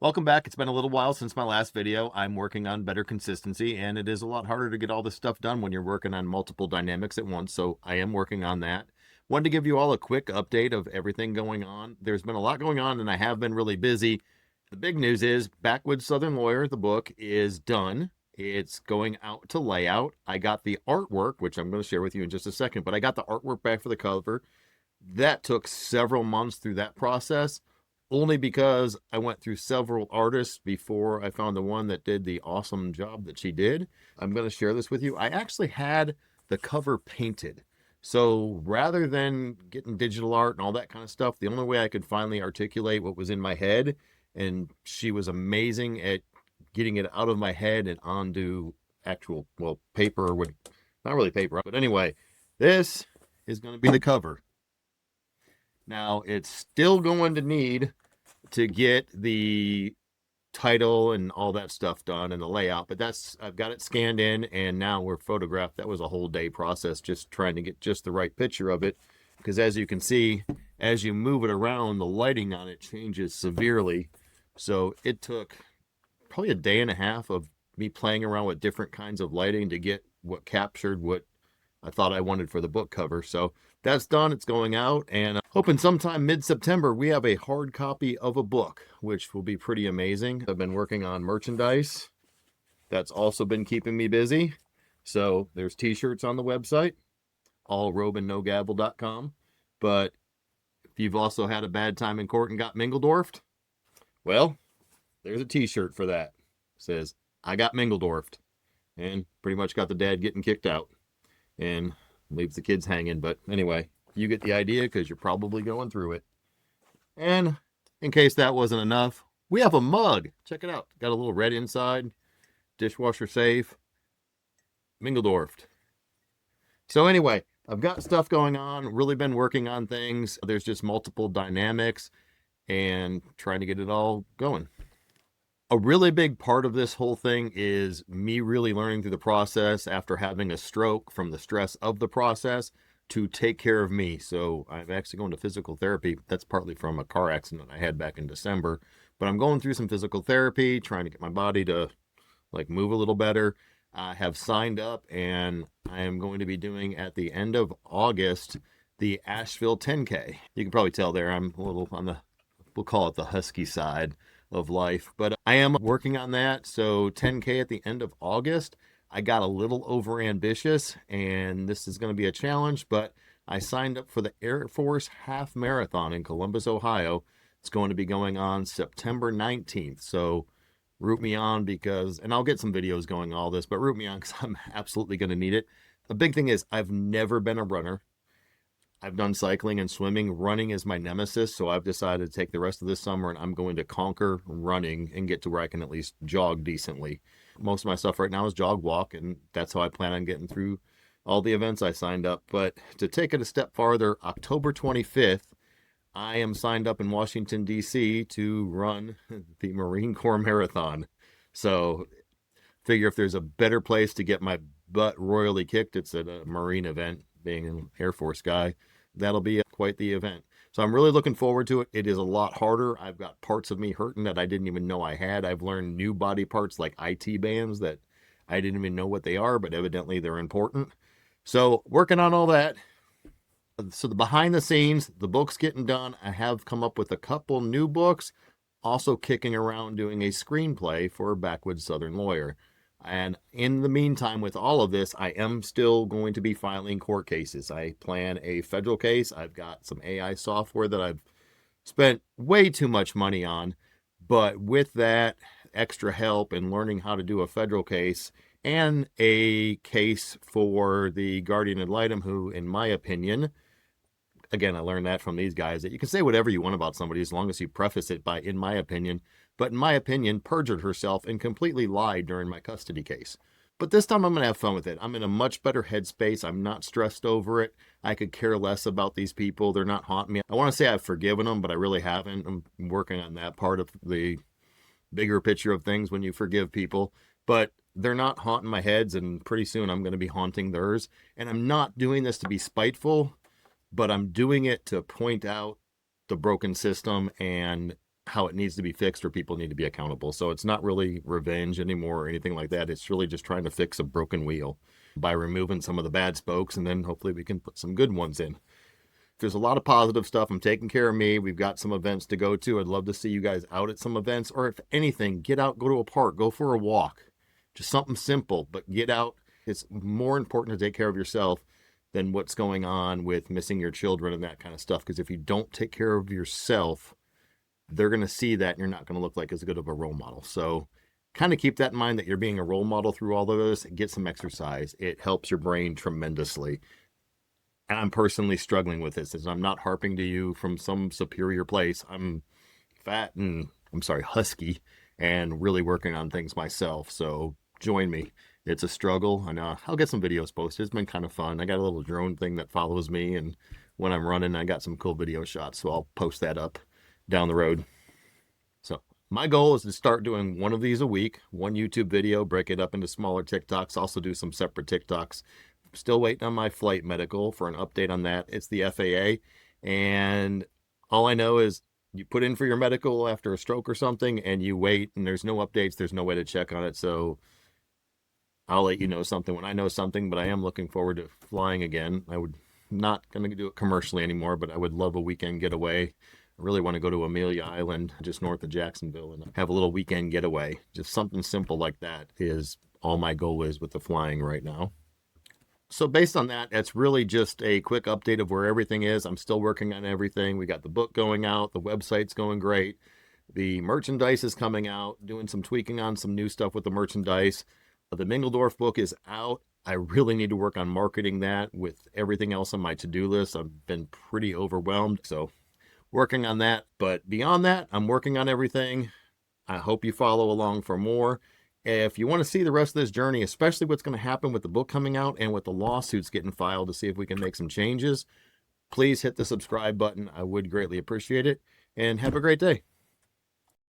Welcome back. It's been a little while since my last video. I'm working on better consistency, and it is a lot harder to get all this stuff done when you're working on multiple dynamics at once, so I am working on that. Wanted to give you all a quick update of everything going on. There's been a lot going on, and I have been really busy. The big news is Backwoods Southern Lawyer, the book, is done. It's going out to layout. I got the artwork, which I'm going to share with you in just a second, but I got the artwork back for the cover. That took several months through that process, only because I went through several artists before I found the one that did the awesome job that she did. I'm going to share this with you. I actually had the cover painted. So rather than getting digital art and all that kind of stuff, the only way I could finally articulate what was in my head, and she was amazing at getting it out of my head and onto actual, well, paper, not really paper, but anyway, this is going to be the cover. Now, it's still going to need to get the title and all that stuff done and the layout, but I've got it scanned in, and now we're photographed. That was a whole day process just trying to get just the right picture of it, because as you can see, as you move it around, the lighting on it changes severely. So it took probably a day and a half of me playing around with different kinds of lighting to get what captured what I thought I wanted for the book cover. So that's done. It's going out, and hoping sometime mid-September we have a hard copy of a book, which will be pretty amazing. I've been working on merchandise. That's also been keeping me busy. So there's t-shirts on the website, all Robe and NoGavel.com. But if you've also had a bad time in court and got Mingledorfed, well, there's a t-shirt for that. It says, I got Mingledorfed, and pretty much got the dad getting kicked out and leaves the kids hanging. But anyway, you get the idea because you're probably going through it. And in case that wasn't enough, we have a mug. Check it out. Got a little red inside, dishwasher safe, Mingledorfed. So anyway, I've got stuff going on, really been working on things. There's just multiple dynamics and trying to get it all going. A really big part of this whole thing is me really learning through the process after having a stroke from the stress of the process to take care of me. So I'm actually going to physical therapy. That's partly from a car accident I had back in December. But I'm going through some physical therapy, trying to get my body to like move a little better. I have signed up, and I am going to be doing at the end of August the Asheville 10K. You can probably tell there I'm a little on the, we'll call it the husky side of life, but I am working on that. So 10K at the end of August. I got a little over ambitious, and this is going to be a challenge, but I signed up for the Air Force Half Marathon in Columbus, Ohio. It's going to be going on September 19th. So root me on, because, and I'll get some videos going all this, but root me on because I'm absolutely going to need it. The big thing is I've never been a runner. I've done cycling and swimming. Running is my nemesis, so I've decided to take the rest of this summer and I'm going to conquer running and get to where I can at least jog decently. Most of my stuff right now is jog walk, and that's how I plan on getting through all the events I signed up. But to take it a step farther, October 25th, I am signed up in Washington, D.C. to run the Marine Corps Marathon. So figure if there's a better place to get my butt royally kicked, it's at a Marine event. Being an Air Force guy, that'll be quite the event. So I'm really looking forward to it. It is a lot harder. I've got parts of me hurting that I didn't even know I had. I've learned new body parts like IT bands that I didn't even know what they are, but evidently they're important. So working on all that. So the behind the scenes, the book's getting done. I have come up with a couple new books, also kicking around doing a screenplay for Backwoods Southern Lawyer. And in the meantime, with all of this, I am still going to be filing court cases. I plan a federal case. I've got some AI software that I've spent way too much money on. But with that extra help in learning how to do a federal case and a case for the guardian ad litem, who, in my opinion, again, I learned that from these guys, that you can say whatever you want about somebody as long as you preface it by, in my opinion, but in my opinion, perjured herself and completely lied during my custody case. But this time I'm going to have fun with it. I'm in a much better headspace. I'm not stressed over it. I could care less about these people. They're not haunting me. I want to say I've forgiven them, but I really haven't. I'm working on that part of the bigger picture of things when you forgive people. But they're not haunting my heads, and pretty soon I'm going to be haunting theirs. And I'm not doing this to be spiteful, but I'm doing it to point out the broken system and how it needs to be fixed or people need to be accountable. So it's not really revenge anymore or anything like that. It's really just trying to fix a broken wheel by removing some of the bad spokes, and then hopefully we can put some good ones in. There's a lot of positive stuff. I'm taking care of me. We've got some events to go to. I'd love to see you guys out at some events, or if anything, get out, go to a park, go for a walk. Just something simple, but get out. It's more important to take care of yourself than what's going on with missing your children and that kind of stuff. Because if you don't take care of yourself, they're going to see that and you're not going to look like as good of a role model. So kind of keep that in mind, that you're being a role model through all of this. Get some exercise. It helps your brain tremendously. And I'm personally struggling with this, as I'm not harping to you from some superior place. I'm fat and, husky, and really working on things myself. So join me. It's a struggle, and I'll get some videos posted. It's been kind of fun. I got a little drone thing that follows me, and when I'm running, I got some cool video shots, so I'll post that up down the road. So my goal is to start doing one of these a week, one YouTube video, break it up into smaller TikToks, also do some separate TikToks. Still waiting on my flight medical for an update on that. It's the FAA, and all I know is you put in for your medical after a stroke or something, and you wait, and there's no updates. There's no way to check on it, so I'll let you know something when I know something. But I am looking forward to flying again. I would not going to do it commercially anymore, but I would love a weekend getaway. I really want to go to Amelia Island, just north of Jacksonville, and have a little weekend getaway. Just something simple like that is all my goal is with the flying right now. So based on that, it's really just a quick update of where everything is. I'm still working on everything. We got the book going out. The website's going great. The merchandise is coming out, doing some tweaking on some new stuff with the merchandise. The Mingledorf book is out. I really need to work on marketing that with everything else on my to-do list. I've been pretty overwhelmed, so working on that. But beyond that, I'm working on everything. I hope you follow along for more. If you want to see the rest of this journey, especially what's going to happen with the book coming out and with the lawsuits getting filed to see if we can make some changes, please hit the subscribe button. I would greatly appreciate it, and have a great day.